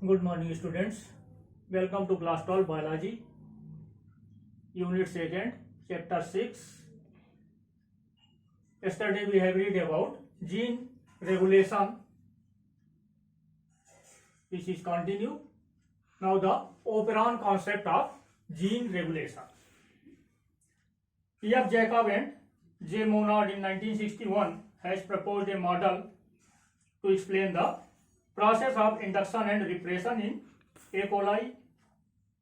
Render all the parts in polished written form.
Good morning, students. Welcome to class 12 biology, unit 2nd, chapter 6. Yesterday we have read about gene regulation, which is continue. Now the operon concept of gene regulation. P. F. Jacob and J. Monod in 1961 has proposed a model to explain the process of induction and repression in E. coli.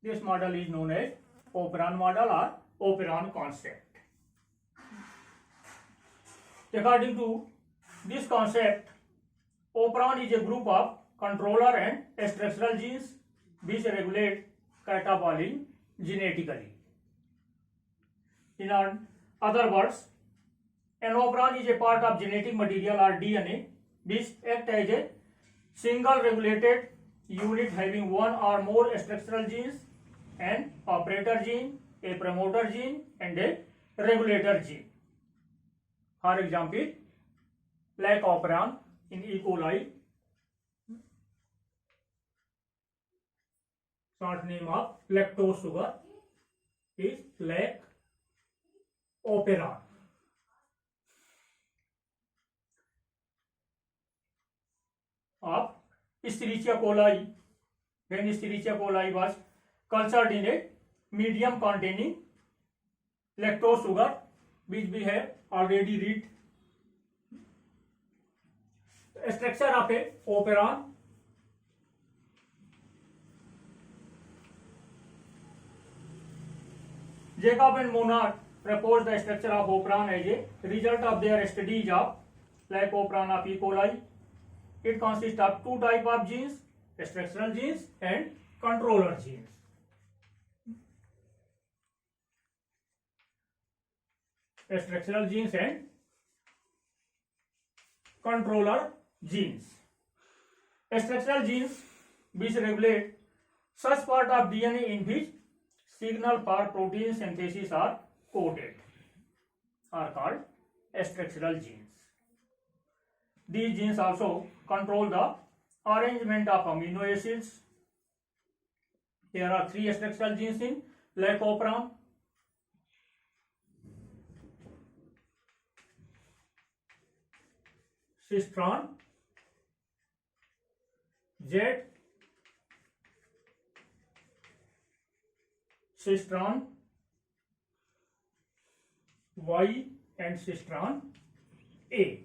This model is known as operon model or operon concept. According to this concept, operon is a group of controller and structural genes which regulate catabolism genetically. In other words, an operon is a part of genetic material or DNA which act as a single regulated unit having one or more structural genes, an operator gene, a promoter gene, and a regulator gene. For example, like operon in E. coli, short name of lactose sugar is lac operon. Of Escherichia coli, when Escherichia coli was cultured in a medium containing lactose sugar, which we have already read. Structure of a operon. Jacob and Monod proposed the structure of operon as a result of their studies of like operon of E. coli. It consists of two types of genes, structural genes and controller genes. Structural genes and controller genes. Structural genes which regulate such part of DNA in which signal for protein synthesis are coded are called structural genes. These genes also control the arrangement of amino acids. There are three structural genes in like operon. Cistron, Z, cistron Y, and cistron A.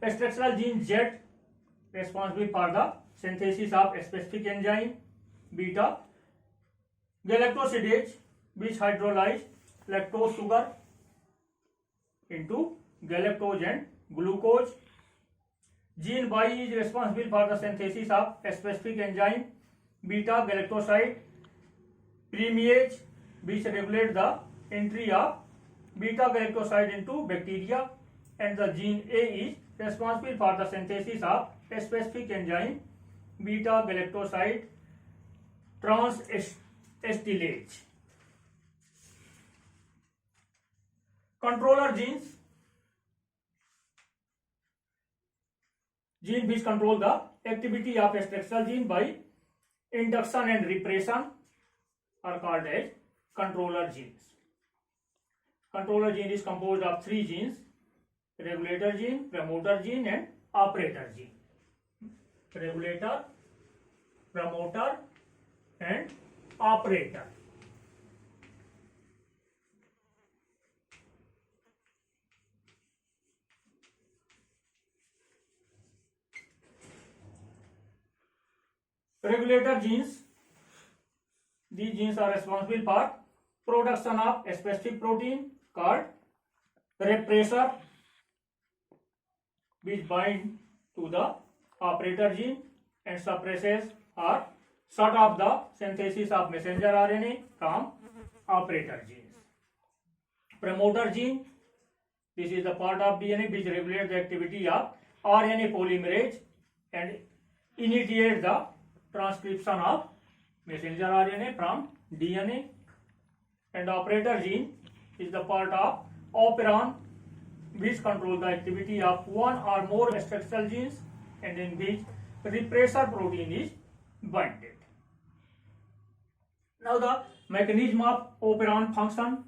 Structural gene Z responsible for the synthesis of specific enzyme beta galactosidase, which hydrolyze lactose sugar into galactose and glucose. Gene Y is responsible for the synthesis of specific enzyme beta galactoside permease, which regulate the entry of beta galactoside into bacteria, and the gene A is responsible for the synthesis of specific enzyme beta galactoside transacetylase. Controller genes, gene which control the activity of a structural gene by induction and repression are called as controller genes. Controller gene is composed of three genes: regulator gene, promoter gene, and operator gene. Regulator, promoter, and operator. Regulator genes, these genes are responsible for production of a specific protein called repressor, which bind to the operator gene and suppresses or shut off the synthesis of messenger RNA from operator genes. Promoter gene, this is the part of DNA which regulates the activity of RNA polymerase and initiates the transcription of messenger RNA from DNA. And operator gene is the part of operon which control the activity of one or more structural genes and in which repressor protein is binded. Now the mechanism of operon function.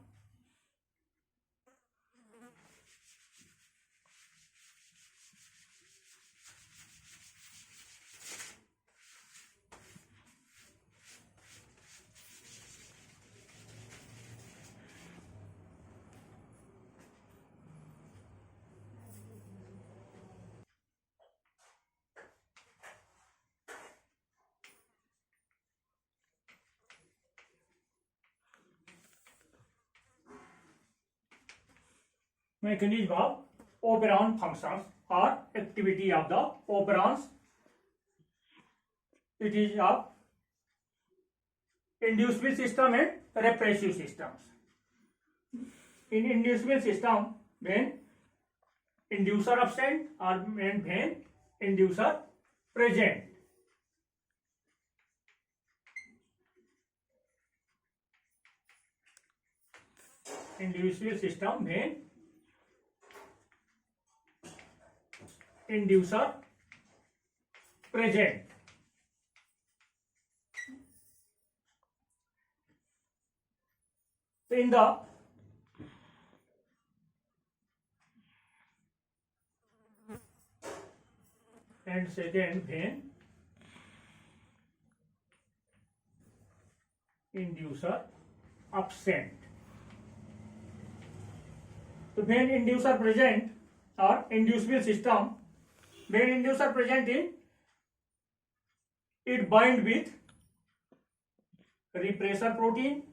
Mechanism of operon functions or activity of the operons. It is of inducible system and repressive systems. In inducible system, when inducer absent or when inducer present. Inducible system when inducer present. In the and second when inducer absent. So when inducer present or inducible system, when inducer present in, it bind with repressor protein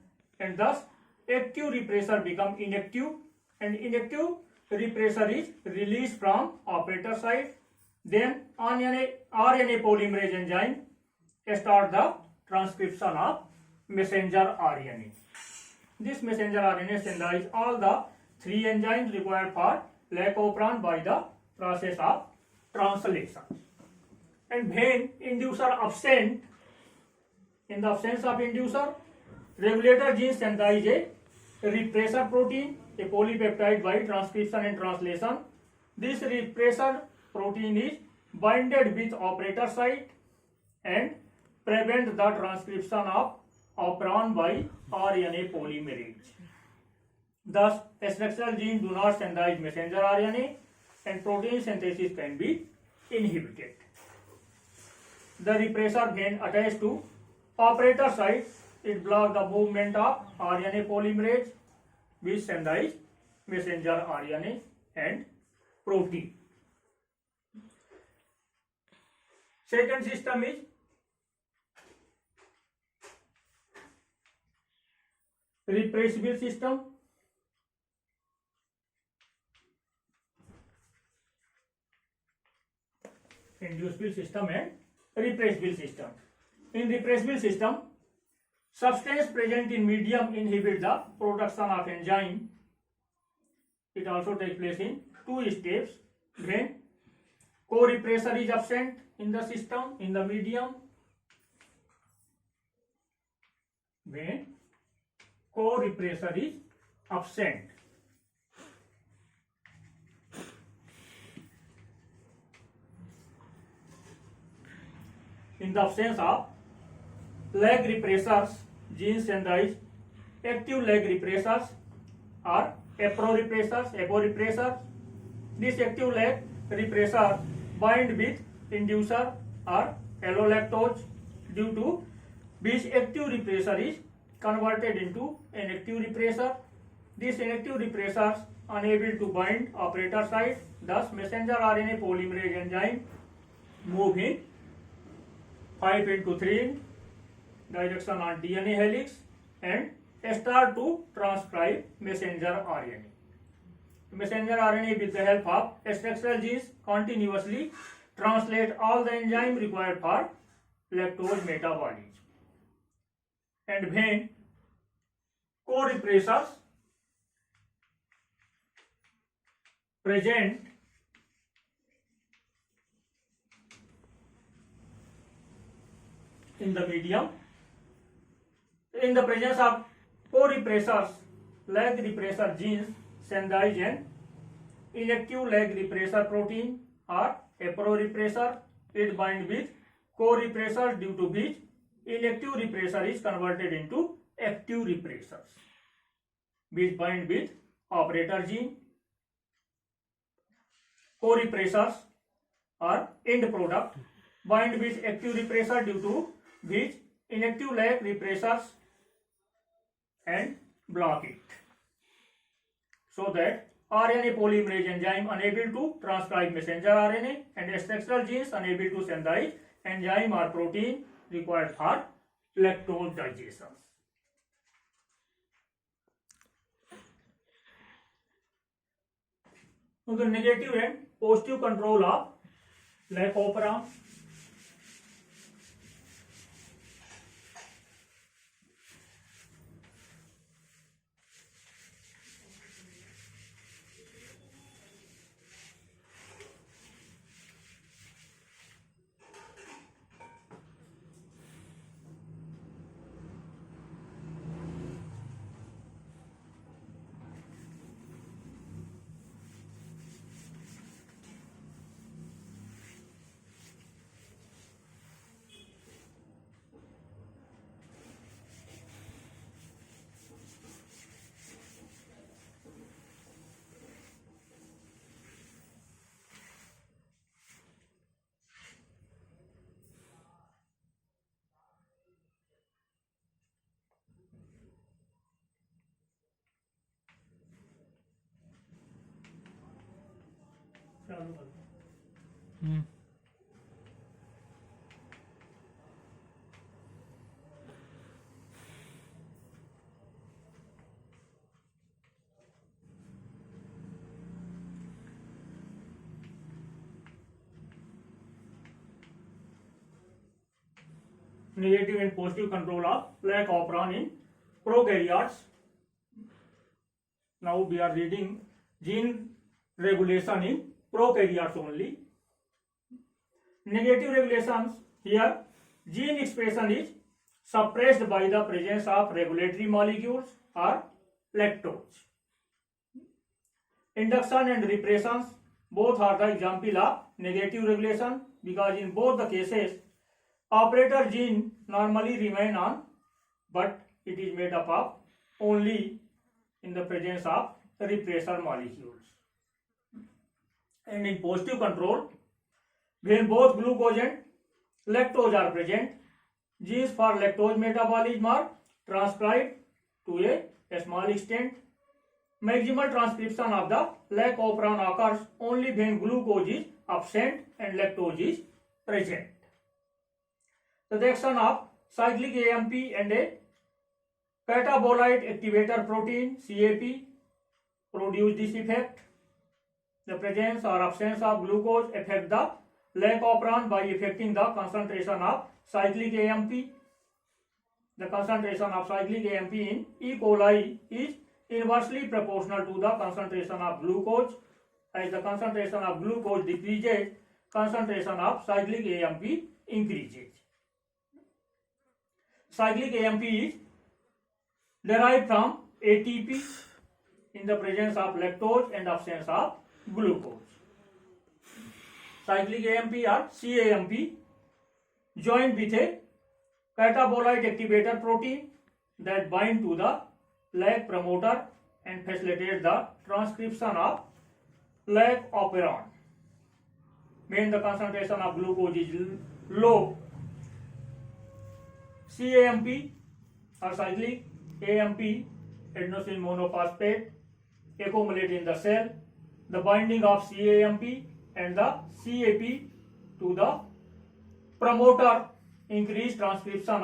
and thus active repressor become inactive and inactive repressor is released from operator site. Then RNA polymerase enzyme start the transcription of messenger RNA. This messenger RNA synthesize all the three enzymes required for lac operon by the process of translation. And when inducer absent, in the absence of inducer, regulator gene synthesize a repressor protein, a polypeptide by transcription and translation. This repressor protein is binded with operator site and prevent the transcription of operon by RNA polymerase. Thus, structural genes do not synthesize messenger RNA and protein synthesis can be inhibited. The repressor when attached to operator site, it blocks the movement of RNA polymerase which synthesize messenger RNA and protein. Second system is repressible system. Inducible system and repressible system. In repressible system, substance present in medium inhibit the production of enzyme. It also takes place in two steps. When co-repressor is absent in the system, in the medium, when co-repressor is absent. In the absence of leg repressors, genes synthesize active leg repressors or aporepressors. This active leg repressor bind with inducer or allolactose, due to which active repressor is converted into inactive repressor. This inactive repressors unable to bind operator site, thus messenger RNA polymerase enzyme move in 5'3" direction on DNA helix and start to transcribe messenger RNA. Messenger RNA with the help of structural genes continuously translate all the enzyme required for lactose metabolism. And when co-repressors present in the medium, in the presence of co-repressors, leg repressor genes synthesize an inactive leg repressor protein or aprorepressor. It binds with co-repressors, due to which inactive repressor is converted into active repressors, which bind with operator gene. Co-repressors or end product bind with active repressor, due to which inactive leg repressors and block it, so that RNA polymerase enzyme unable to transcribe messenger RNA and structural genes unable to synthesize enzyme or protein required for lactose digestion. So the negative and positive control of lac operon. Negative and positive control of lac operon in prokaryotes. Now we are reading gene regulation in prokaryotes only. Negative regulations, here gene expression is suppressed by the presence of regulatory molecules or lactose. Induction and repressions both are the example of negative regulation, because in both the cases operator gene normally remain on, but it is made up of only in the presence of repressor molecules. And in positive control, when both glucose and lactose are present, genes for lactose metabolism are transcribed to a small extent. Maximal transcription of the lac operon occurs only when glucose is absent and lactose is present. The action of cyclic AMP and a catabolite activator protein CAP produce this effect. The presence or absence of glucose affect the lac operon by affecting the concentration of cyclic AMP. The concentration of cyclic AMP in E. coli is inversely proportional to the concentration of glucose. As the concentration of glucose decreases, concentration of cyclic AMP increases. Cyclic AMP is derived from ATP in the presence of lactose and absence of glucose. Cyclic AMP or CAMP joined with a catabolite activator protein that bind to the lac promoter and facilitate the transcription of lac operon. When the concentration of glucose is low, CAMP or cyclic AMP, adenosine monophosphate, accumulate in the cell. The binding of CAMP and the CAP to the promoter increase transcription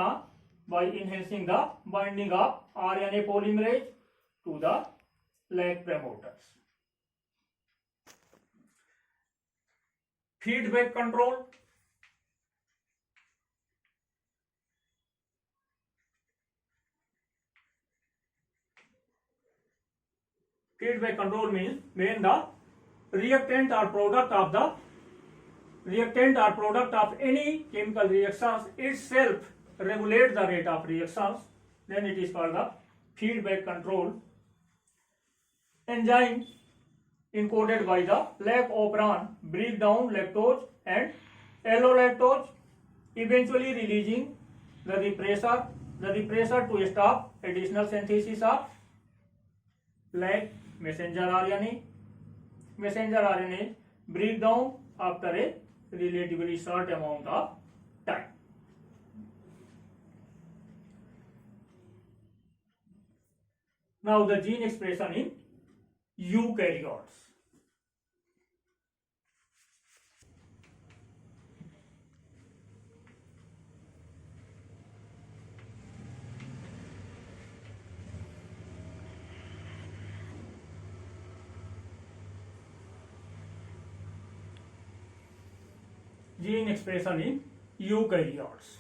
by enhancing the binding of RNA polymerase to the lac promoters. Feedback control. Feedback control means when the reactant or product of any chemical reactions itself regulate the rate of reactions, then it is called the feedback control. Enzyme encoded by the lac operon break down lactose and allolactose, eventually releasing the repressor to stop additional synthesis of lac messenger RNA. Messenger RNA break down after a relatively short amount of time. Now the gene expression in eukaryotes. Gene expression in eukaryotes.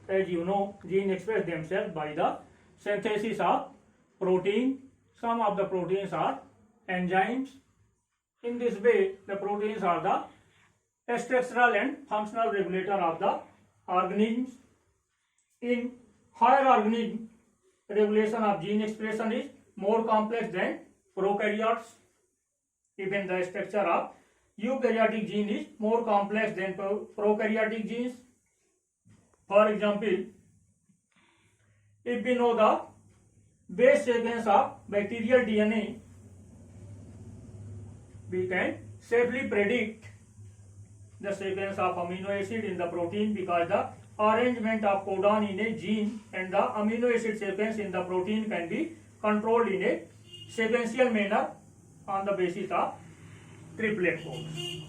As you know, genes express themselves by the synthesis of protein. Some of the proteins are enzymes. In this way, the proteins are the structural and functional regulator of the organisms. In higher organisms, regulation of gene expression is more complex than prokaryotes. Even the structure of eukaryotic gene is more complex than prokaryotic genes. For example, if we know the base sequence of bacterial DNA, we can safely predict the sequence of amino acid in the protein, because the arrangement of codon in a gene and the amino acid sequence in the protein can be controlled in a sequential manner on the basis of triplet codes.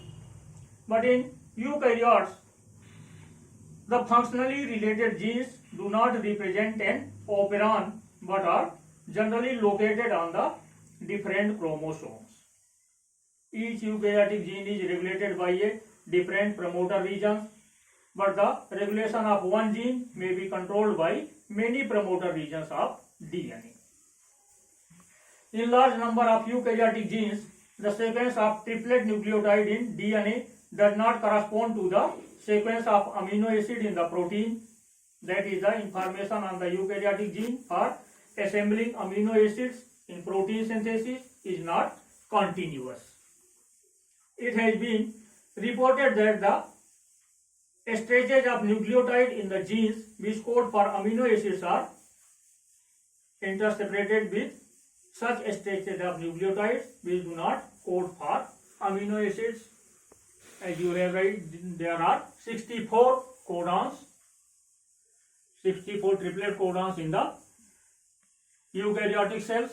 But in eukaryotes, the functionally related genes do not represent an operon but are generally located on the different chromosomes. Each eukaryotic gene is regulated by a different promoter region, but the regulation of one gene may be controlled by many promoter regions of DNA. In large number of eukaryotic genes, the sequence of triplet nucleotide in DNA does not correspond to the sequence of amino acid in the protein. That is, the information on the eukaryotic gene for assembling amino acids in protein synthesis is not continuous. It has been reported that the stages of nucleotide in the genes which code for amino acids are interseparated with such stages of nucleotides which do not code for amino acids. As you have read, there are 64 codons, 64 triplet codons in the eukaryotic cells,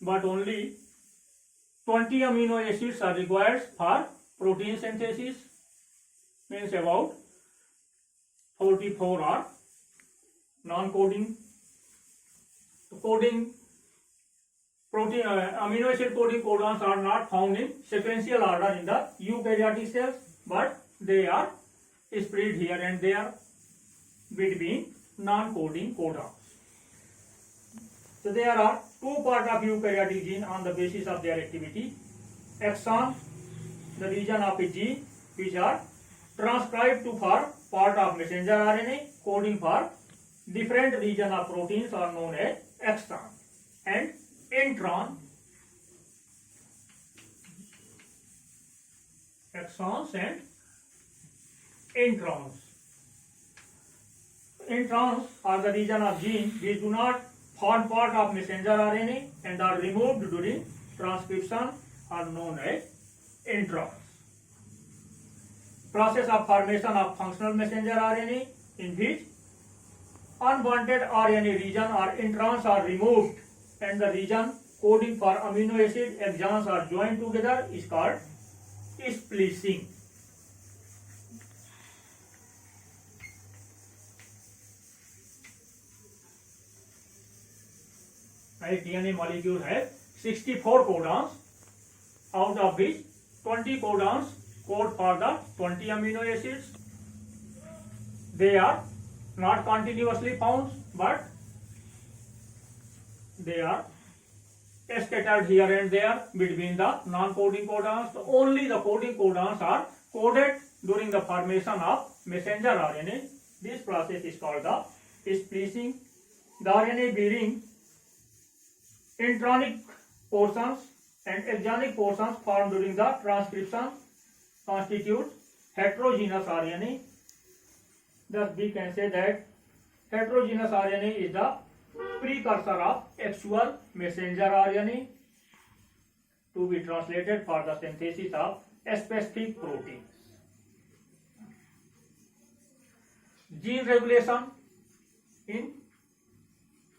but only 20 amino acids are required for protein synthesis. Means about 44 are non-coding. Coding protein amino acid coding codons are not found in sequential order in the eukaryotic cells, but they are spread here and there between non-coding codons. So there are two parts of eukaryotic gene on the basis of their activity. Exons, the region of a gene which are transcribed to form part of messenger RNA coding for different region of proteins are known as exon, and intron, exons and introns. Introns are the region of gene which do not form part of messenger RNA and are removed during transcription are known as introns. Process of formation of functional messenger RNA in which unwanted RNA region or introns are removed and the region coding for amino acid exons are joined together is called splicing. Right, DNA molecule has 64 codons, out of which 20 codons code for the 20 amino acids. They are not continuously found, but they are scattered here and there between the non-coding codons. So only the coding codons are coded during the formation of messenger RNA. This process is called the splicing. The RNA bearing intronic portions and exogenic portions formed during the transcription constitute heterogeneous RNA. Thus, we can say that heterogeneous RNA is the precursor of actual messenger RNA to be translated for the synthesis of specific proteins. Gene regulation in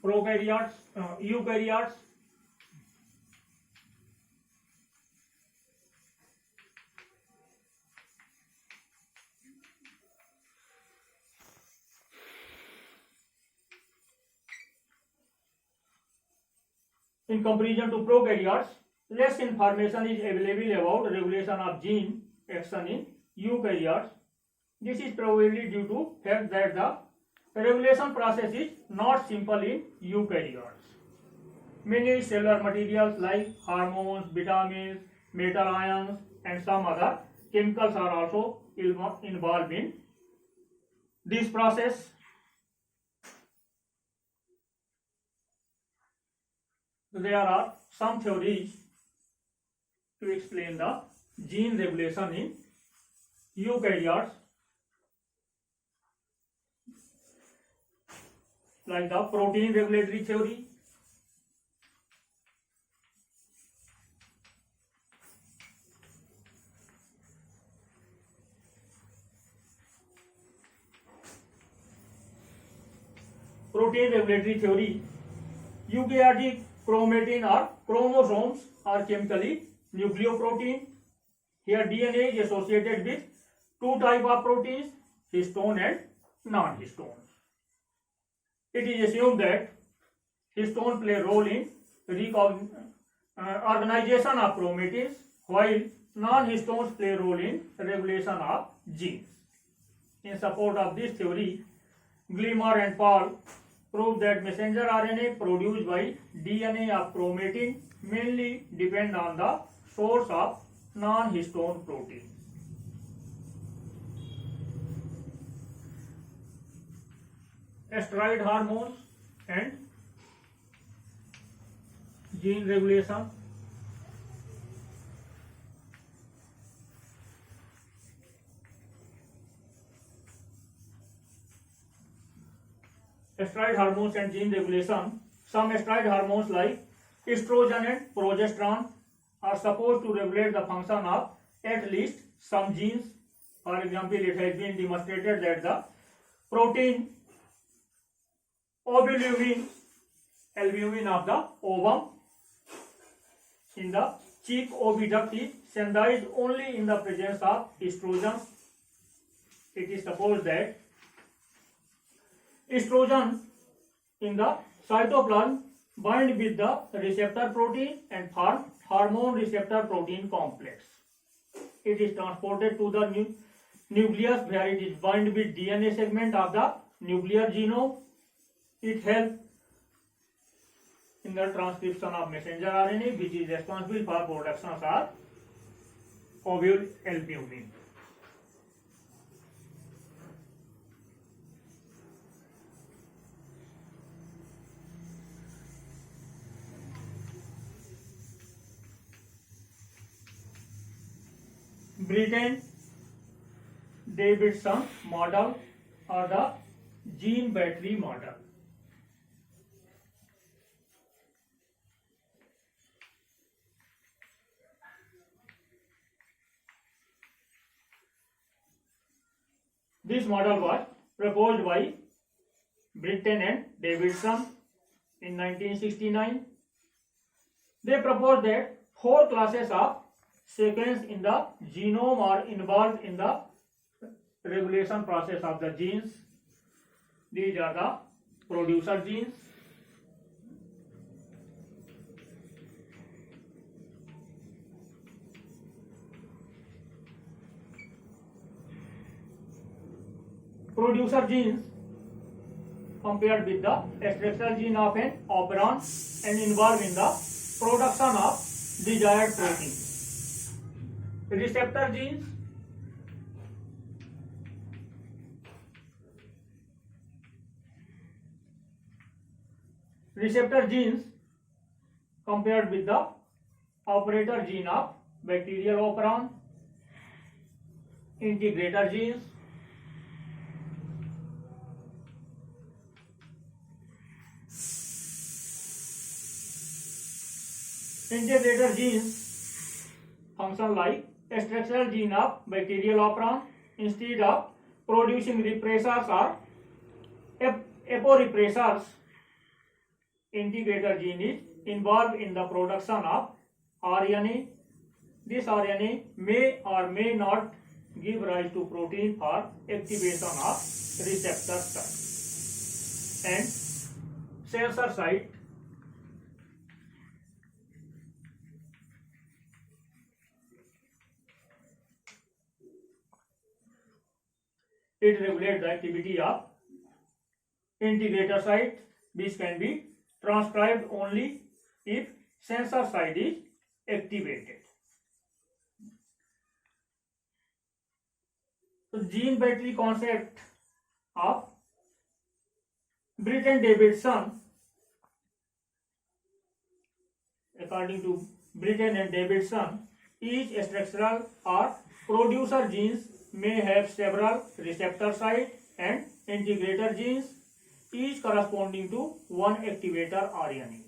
prokaryotes, eukaryotes. In comparison to prokaryotes, less information is available about regulation of gene action in eukaryotes. This is probably due to fact that the regulation process is not simple in eukaryotes. Many cellular materials like hormones, vitamins, metal ions, and some other chemicals are also involved in this process. There are some theories to explain the gene regulation in eukaryotes, like the protein regulatory theory. Protein regulatory theory. Eukaryotic chromatin or chromosomes are chemically nucleoprotein. Here DNA is associated with two types of proteins, histone and non-histones. It is assumed that histone play a role in organization of chromatids, while non-histones play a role in regulation of genes. In support of this theory, Glimmer and Paul proved that messenger RNA produced by DNA of chromatin mainly depend on the source of non-histone protein. Steroid hormones and gene regulation. Steroid hormones and gene regulation. Some steroid hormones like estrogen and progesterone are supposed to regulate the function of at least some genes. For example, it has been demonstrated that the protein albumin of the ovum in the cheek oviduct is sensitized only in the presence of estrogen. It is supposed that estrogen in the cytoplasm bind with the receptor protein and form hormone receptor protein complex. It is transported to the nucleus where it is bind with DNA segment of the nuclear genome. It helps in the transcription of messenger RNA, which is responsible for production of ovule albumin. Brittain-Davidson model or the gene battery model. This model was proposed by Brittain and Davidson in 1969. They proposed that 4 classes of sequence in the genome are involved in the regulation process of the genes. These are the producer genes, producer genes compared with the structural gene of an operon and involved in the production of desired protein. Receptor genes compared with the operator gene of bacterial operon, integrator genes, integrator genes function like a structural gene of bacterial operon. Instead of producing repressors or aporepressors, integrator gene is involved in the production of RNA. This RNA may or may not give rise to protein for activation of receptor site and sensor site. It regulates the activity of integrator site, which can be transcribed only if sensor site is activated. So gene battery concept of Britton Davidson, according to Britton and Davidson, each structural or producer genes may have several receptor site and integrator genes, each corresponding to one activator RNA.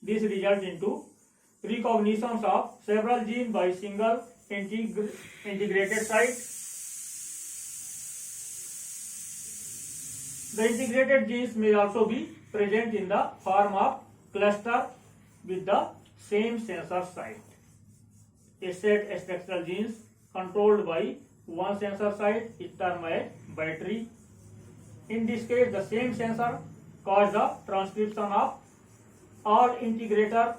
This results into recognitions of several genes by single integrated site. The integrated genes may also be present in the form of cluster with the same sensor site. A set structural genes controlled by one sensor site is termed a battery. In this case, the same sensor causes the transcription of all integrators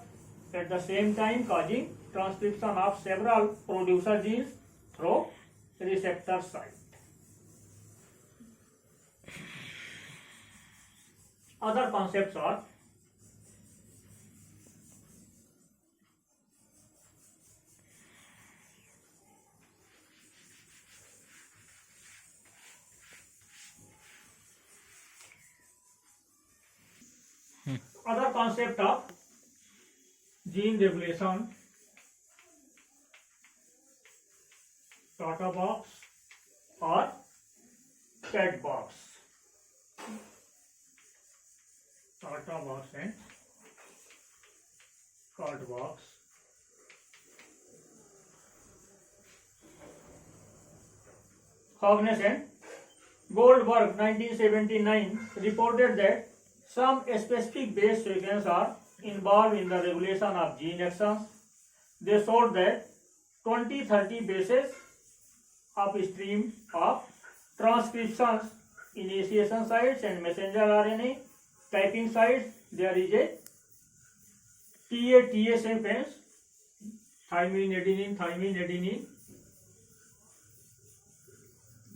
at the same time, causing transcription of several producer genes through receptor site. Other concepts are other concept of gene regulation, Tata box or cat box. Tata box and cat box. Hognes and Goldberg 1979 reported that some specific base sequences are involved in the regulation of gene actions. They showed that 20-30 bases upstream of transcriptions, initiation sites and messenger RNA typing sites, there is a TA sequence, thymine, adenine.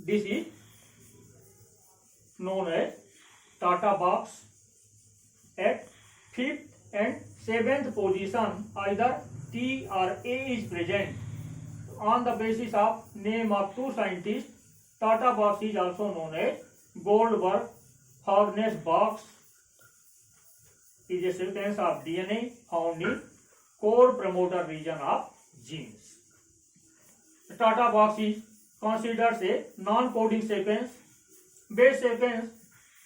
This is known as Tata box. At 5th and 7th position, either T or A is present. On the basis of name of two scientists, Tata box is also known as Goldberg-Hognes box. It is a sequence of DNA found in core promoter region of genes. The Tata box is considered a non-coding sequence. Base sequence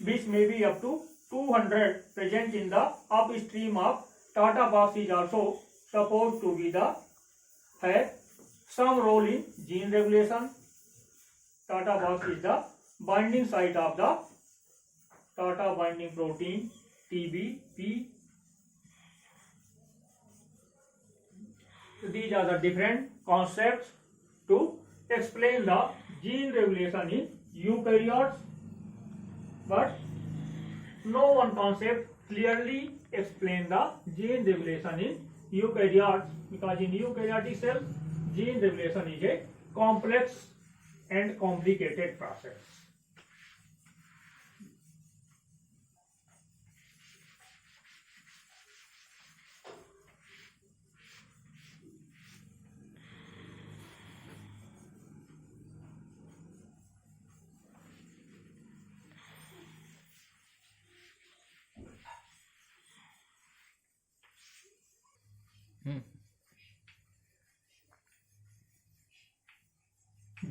which may be up to 200 present in the upstream of Tata box is also supposed to be the have some role in gene regulation. Tata box is the binding site of the Tata binding protein TBP. These are the different concepts to explain the gene regulation in eukaryotes, but no one concept clearly explains the gene regulation in eukaryotes, because in eukaryotic cells gene regulation is a complex and complicated process.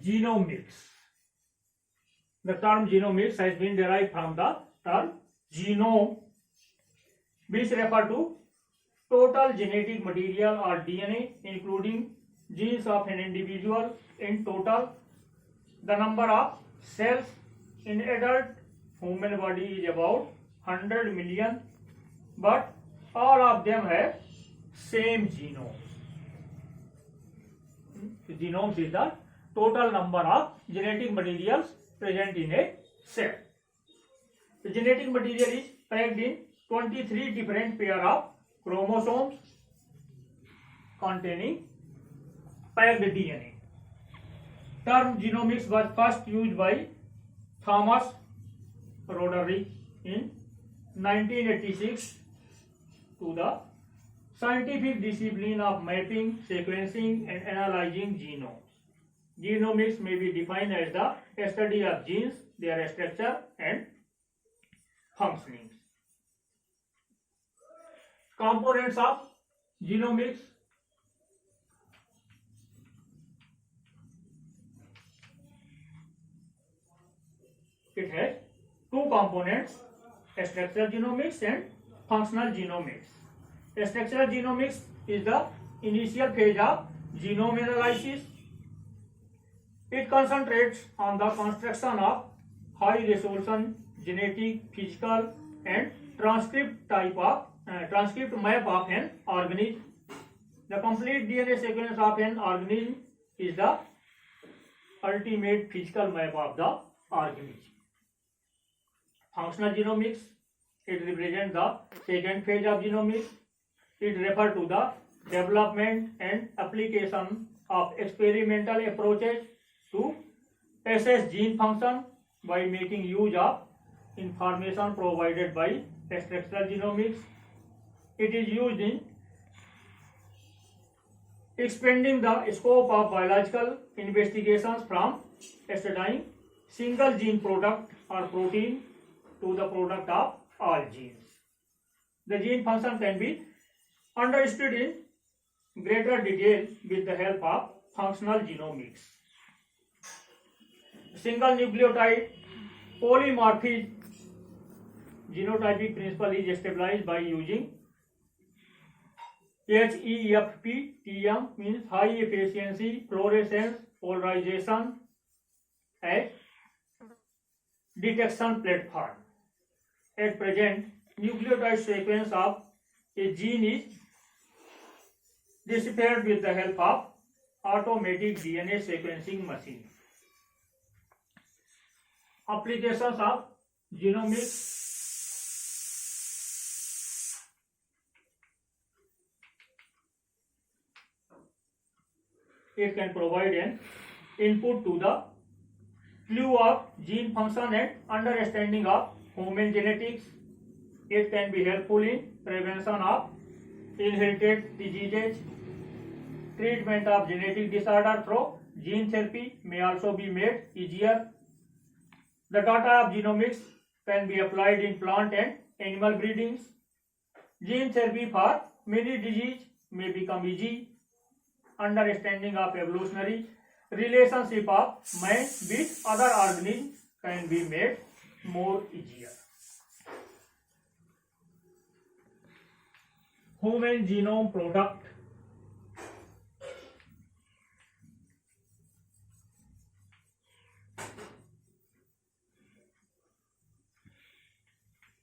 Genomics. The term genomics has been derived from the term genome, which refer to total genetic material or DNA, including genes of an individual. In total, the number of cells in adult human body is about 100 million, but all of them have same genome. Genomes is the total number of genetic materials present in a cell. The genetic material is packed in 23 different pair of chromosomes containing packed DNA. Term genomics was first used by Thomas Roderick in 1986 to the scientific discipline of mapping, sequencing and analyzing genomes. Genomics may be defined as the study of genes, their structure and functioning. Components of genomics. It has two components, structural genomics and functional genomics. Structural genomics is the initial phase of genome analysis. It concentrates on the construction of high resolution genetic, physical and transcript map of an organism. The complete DNA sequence of an organism is the ultimate physical map of the organism. Functional genomics, it represents the second phase of genomics. It refers to the development and application of experimental approaches to assess gene function by making use of information provided by structural genomics. It is used in expanding the scope of biological investigations from studying single gene product or protein to the product of all genes. The gene function can be understood in greater detail with the help of functional genomics. Single nucleotide polymorphism genotypic principle is established by using HEFP-TM, means high efficiency fluorescence polarization as detection platform. At present, nucleotide sequence of a gene is deciphered with the help of automatic DNA sequencing machine. Applications of genomics. It can provide an input to the clue of gene function and understanding of human genetics. It can be helpful in prevention of inherited diseases. Treatment of genetic disorder through gene therapy may also be made easier. The data of genomics can be applied in plant and animal breedings. Gene therapy for many diseases may become easy. Understanding of evolutionary relationship of man with other organisms can be made more easier. Human genome product.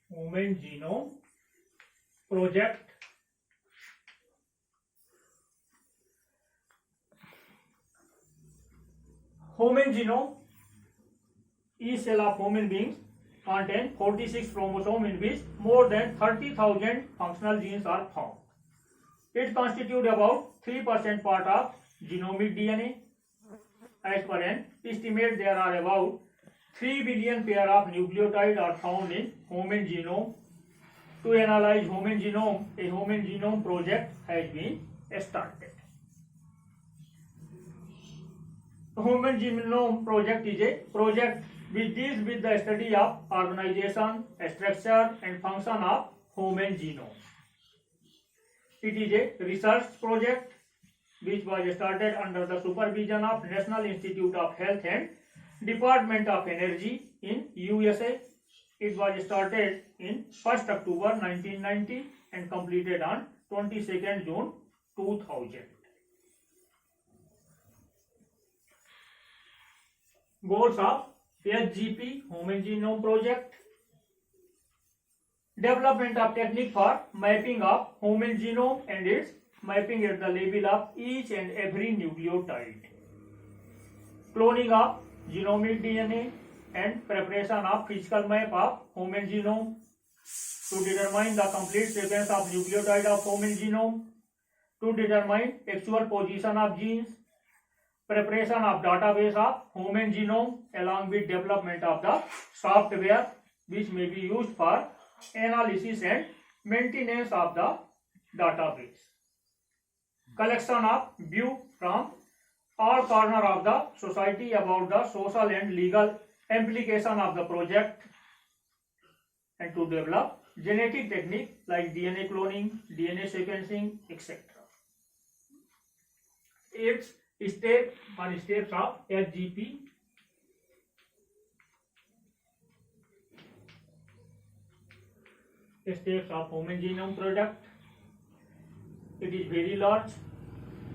Human genome project. Human genome, each cell of human beings contain 46 chromosomes in which more than 30,000 functional genes are found. It constitutes about 3% part of genomic DNA. As per an estimate, there are about 3 billion pair of nucleotides are found in human genome. To analyze human genome, a human genome project has been started. Human Genome Project is a project which deals with the study of organization, structure and function of human genome. It is a research project which was started under the supervision of National Institute of Health and Department of Energy in USA. It was started in 1st October 1990 and completed on 22nd June 2000. Goals of HGP Human Genome Project: development of technique for mapping of human genome and its mapping at the level of each and every nucleotide, cloning of genomic DNA and preparation of physical map of human genome to determine the complete sequence of nucleotide of human genome, to determine actual position of genes, preparation of database of human genome along with development of the software which may be used for analysis and maintenance of the database, collection of view from all corner of the society about the social and legal implication of the project, and to develop genetic technique like DNA cloning, DNA sequencing, etc. Its steps of HGP. Steps of human genome project. It is very large.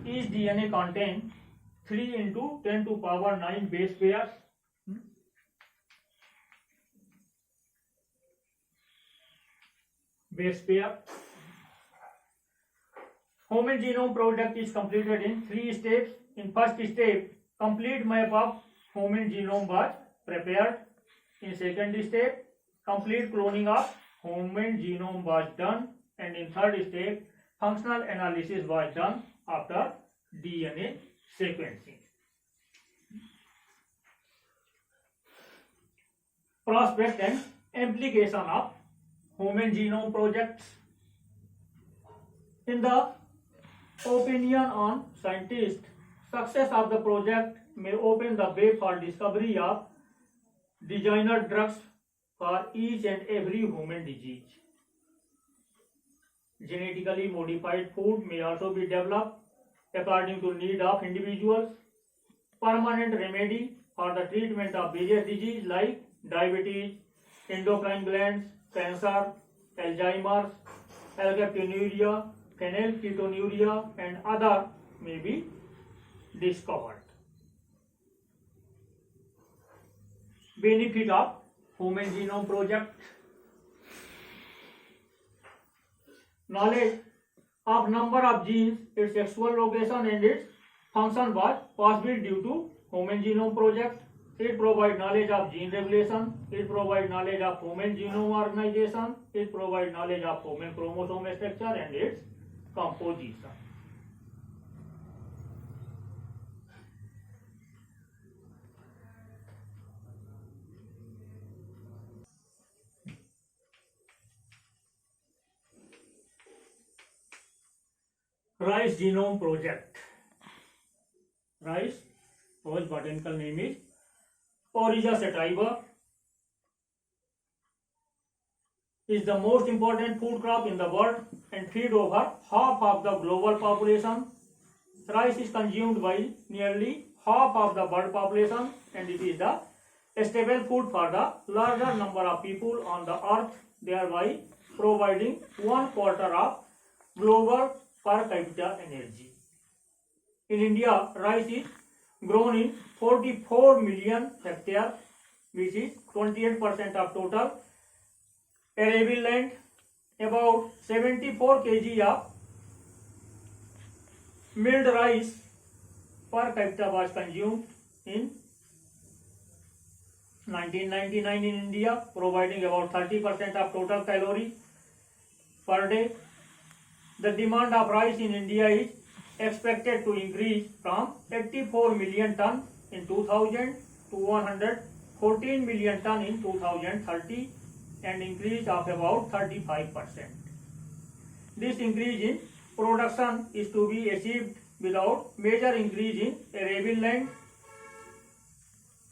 Each DNA contains 3 into 10 to power 9 base pairs. Base pair. Human genome project is completed in 3 steps. In first step, complete map of human genome was prepared. In second step, complete cloning of human genome was done, and in third step, functional analysis was done after DNA sequencing. Prospect and implication of human genome projects. In the opinion on scientists, success of the project may open the way for discovery of designer drugs for each and every human disease. Genetically modified food may also be developed according to need of individuals. Permanent remedy for the treatment of various diseases like diabetes, endocrine glands, cancer, Alzheimer's, alkaptonuria, phenylketonuria, and other may be discovered. Benefit of human genome project: knowledge of number of genes, its actual location and its function was possible due to human genome project. It provides knowledge of gene regulation, it provides knowledge of human genome organization, it provides knowledge of human chromosome structure and its composition. Rice Genome Project. Rice, whose botanical name is Oryza sativa, is the most important food crop in the world and feed over half of the global population. Rice is consumed by nearly half of the world population, and it is the staple food for the larger number of people on the earth, thereby providing 1/4 of global per capita energy. In India, rice is grown in 44 million hectares, which is 28% of total arable land. About 74 kg of milled rice per capita was consumed in 1999 in India, providing about 30% of total calorie per day. The demand of rice in India is expected to increase from 84 million ton in 2000 to 114 million ton in 2030, an increase of about 35%. This increase in production is to be achieved without major increase in arable land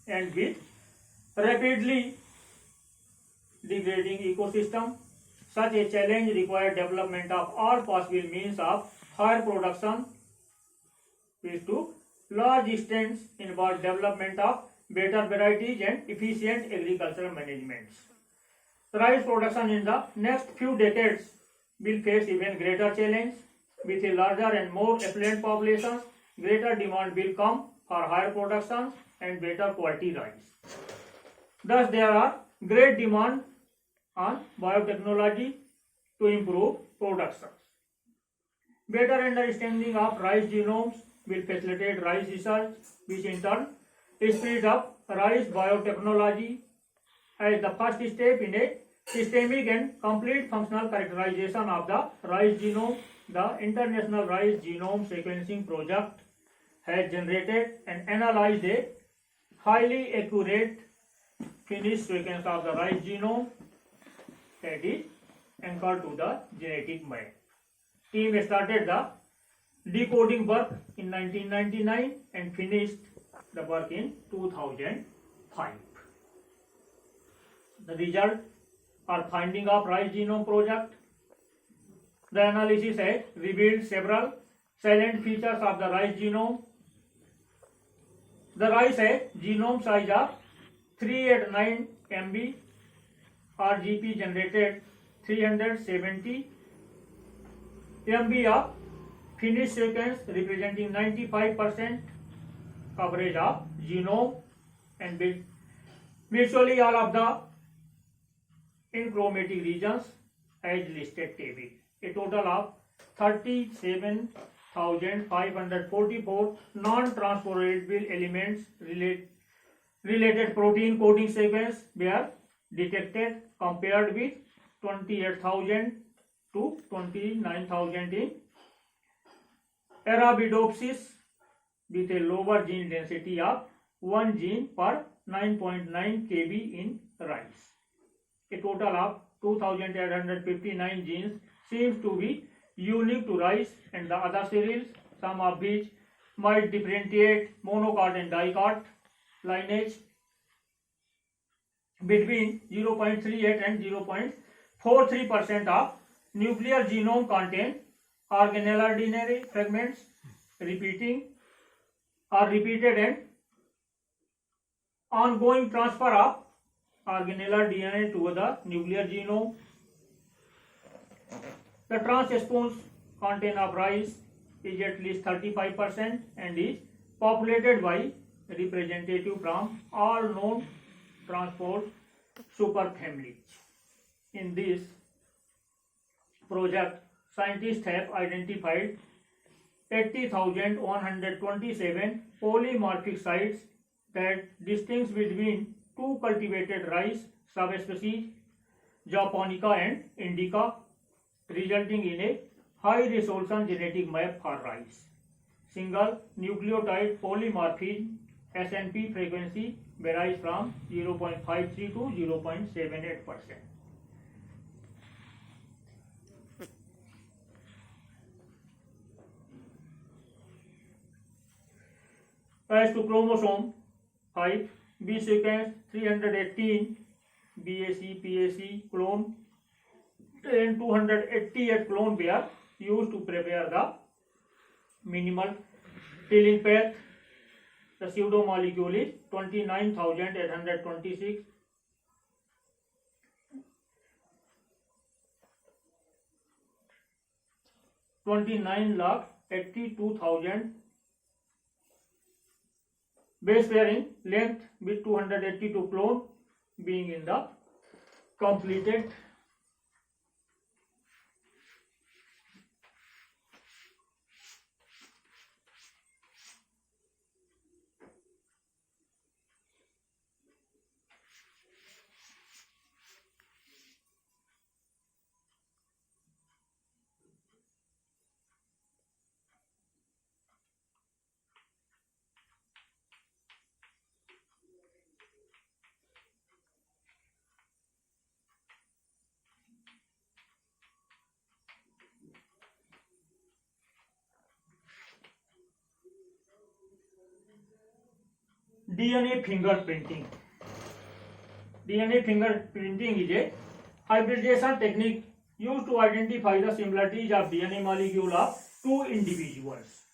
and with rapidly degrading ecosystem. Such a challenge required development of all possible means of higher production, which to large extent involve development of better varieties and efficient agricultural management. Rice production in the next few decades will face even greater challenge. With a larger and more affluent population, greater demand will come for higher production and better quality rice. Thus, there are great demand on biotechnology to improve production. Better understanding of rice genomes will facilitate rice research, which in turn speeds up rice biotechnology as the first step in a systemic and complete functional characterization of the rice genome. The International Rice Genome Sequencing Project has generated and analyzed a highly accurate finished sequence of the rice genome that is anchored to the genetic map. Team started the decoding work in 1999 and finished the work in 2005. The result are finding of rice genome project. The analysis has revealed several salient features of the rice genome. The rice has genome size of 389 MB, RGP generated 370 MB of finished sequence representing 95% coverage of genome, and virtually all of the inchromatic regions as listed table. A total of 37,544 non-transferable elements related protein coding sequence were detected, compared with 28,000 to 29,000 in Arabidopsis, with a lower gene density of 1 gene per 9.9 kb in rice. A total of 2,859 genes seems to be unique to rice and the other cereals, some of which might differentiate monocot and dicot lineage between 0.38 and 0.43% of nuclear genome contain organelle DNA fragments repeated and ongoing transfer of organelle DNA to the nuclear genome. The trans-spoons content of rice is at least 35% and is populated by representative from all known transport superfamilies. In this project, scientists have identified 80,127 polymorphic sites that distinguish between two cultivated rice subspecies, Japonica and Indica, resulting in a high resolution genetic map for rice. Single nucleotide polymorphism SNP frequency varies from 0.53 to 0.78%. As to chromosome 5, B sequence 318 BAC PAC clone and 288 clone were used to prepare the minimal tilling path. The pseudo molecule is 29,826. (29,82,000) base pairing length with 282 clone being in the completed. DNA fingerprinting. DNA fingerprinting is a hybridization technique used to identify the similarities of DNA molecule of two individuals.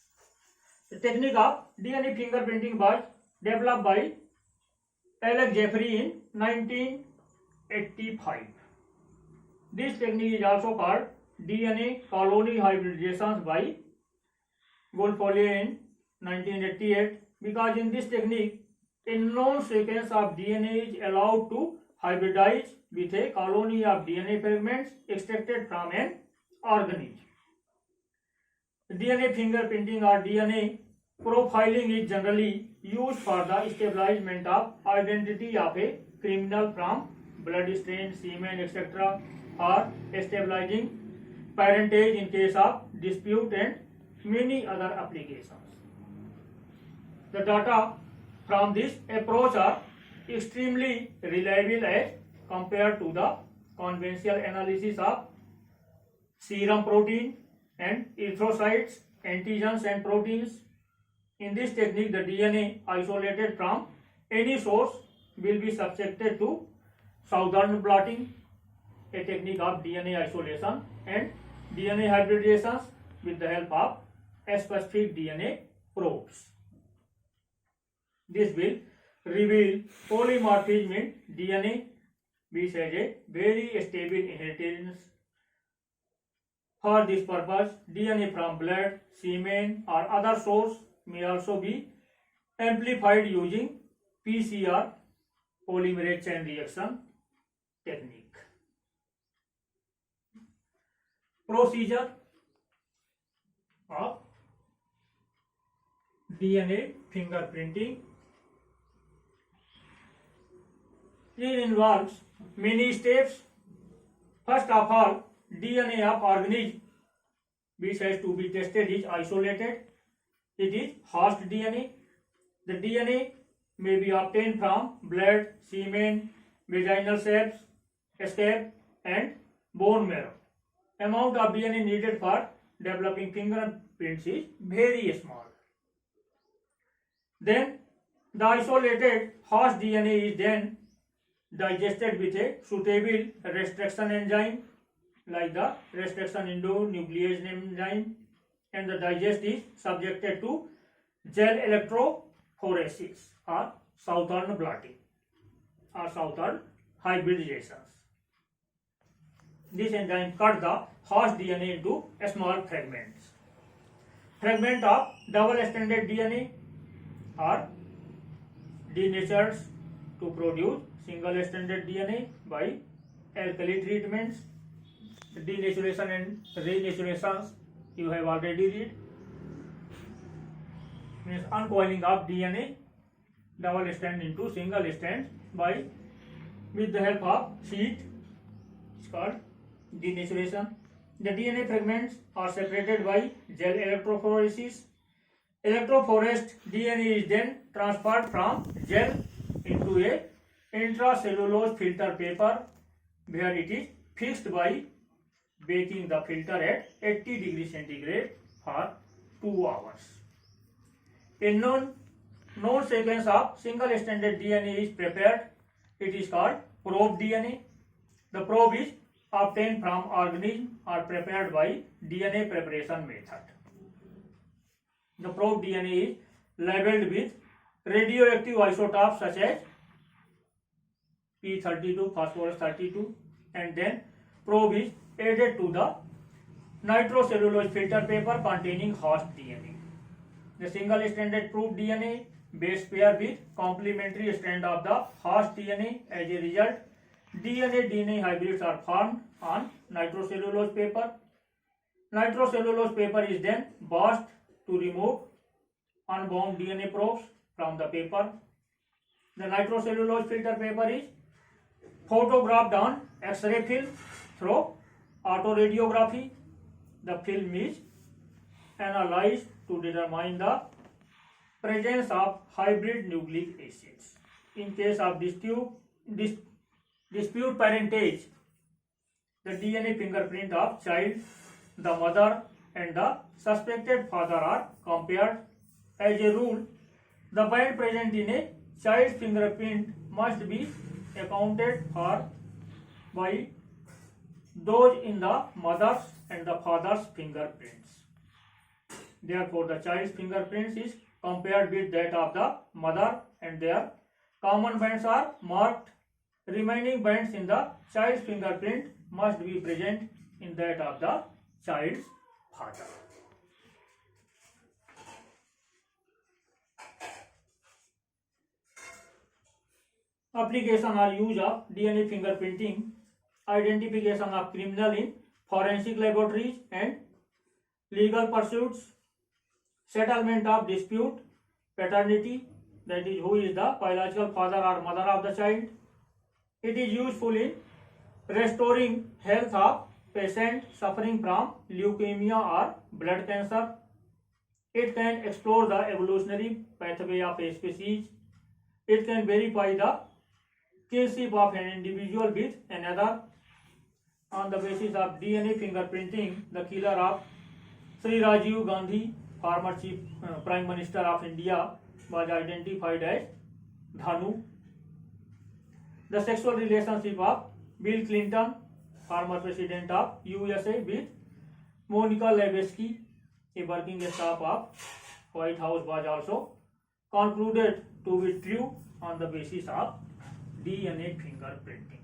The technique of DNA fingerprinting was developed by Alex Jeffrey in 1985. This technique is also called DNA colony hybridization by Goldfollier in 1988 because in this technique a known sequence of DNA is allowed to hybridize with a colony of DNA fragments extracted from an organism. DNA fingerprinting or DNA profiling is generally used for the establishment of identity of a criminal from blood stain, semen, etc. or establishing parentage in case of dispute and many other applications. The data from this approach are extremely reliable as compared to the conventional analysis of serum protein and erythrocytes, antigens and proteins. In this technique, the DNA isolated from any source will be subjected to Southern blotting, a technique of DNA isolation, and DNA hybridizations with the help of specific DNA probes. This will reveal polymorphism in DNA, which has a very stable inheritance. For this purpose, DNA from blood, semen or other source may also be amplified using PCR, polymerase chain reaction technique. Procedure of DNA fingerprinting. It involves many steps. First of all, DNA of organism which has to be tested is isolated. It is host DNA. The DNA may be obtained from blood, semen, vaginal swabs, scab and bone marrow. Amount of DNA needed for developing fingerprints is very small. Then the isolated host DNA is then digested with a suitable restriction enzyme like the restriction endonuclease enzyme, and the digest is subjected to gel electrophoresis or Southern blotting or Southern hybridizations. This enzyme cut the host DNA into small fragments. Fragment of double-stranded DNA are denatured to produce single-stranded DNA by alkali treatments. Denaturation and renaturations you have already read. Means uncoiling of DNA double strand into single strand by with the help of heat. It's called denaturation. The DNA fragments are separated by gel electrophoresis. Electrophoresed DNA is then transferred from gel into a intracellulose filter paper where it is fixed by baking the filter at 80 degrees centigrade for 2 hours. A known sequence of single-stranded DNA is prepared. It is called probe DNA. The probe is obtained from organism or prepared by DNA preparation method. The probe DNA is labeled with radioactive isotopes such as P32, phosphorus 32, and then probe is added to the nitrocellulose filter paper containing host DNA. The single-stranded probe DNA base pair with complementary strand of the host DNA. As a result, DNA hybrids are formed on nitrocellulose paper. Nitrocellulose paper is then washed to remove unbound DNA probes from the paper. The nitrocellulose filter paper is photographed on X-ray film through autoradiography. The film is analyzed to determine the presence of hybrid nucleic acids. In case of dispute parentage, the DNA fingerprint of child, the mother and the suspected father are compared. As a rule, the band present in a child's fingerprint must be accounted for by those in the mother's and the father's fingerprints. Therefore, the child's fingerprints is compared with that of the mother, and their common bands are marked. Remaining bands in the child's fingerprint must be present in that of the child's father. Application or use of DNA fingerprinting, identification of criminal in forensic laboratories and legal pursuits, settlement of dispute, paternity, that is who is the biological father or mother of the child. It is useful in restoring health of patient suffering from leukemia or blood cancer. It can explore the evolutionary pathway of a species. It can verify the kinship of an individual with another. On the basis of DNA fingerprinting, the killer of Sri Rajiv Gandhi, former chief Prime Minister of India, was identified as Dhanu. The sexual relationship of Bill Clinton, former president of USA, with Monica Lewinsky, a working staff of White House, was also concluded to be true on the basis of DNA fingerprinting.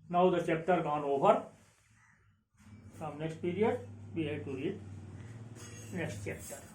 Now the chapter gone over. From next period we have to read next chapter.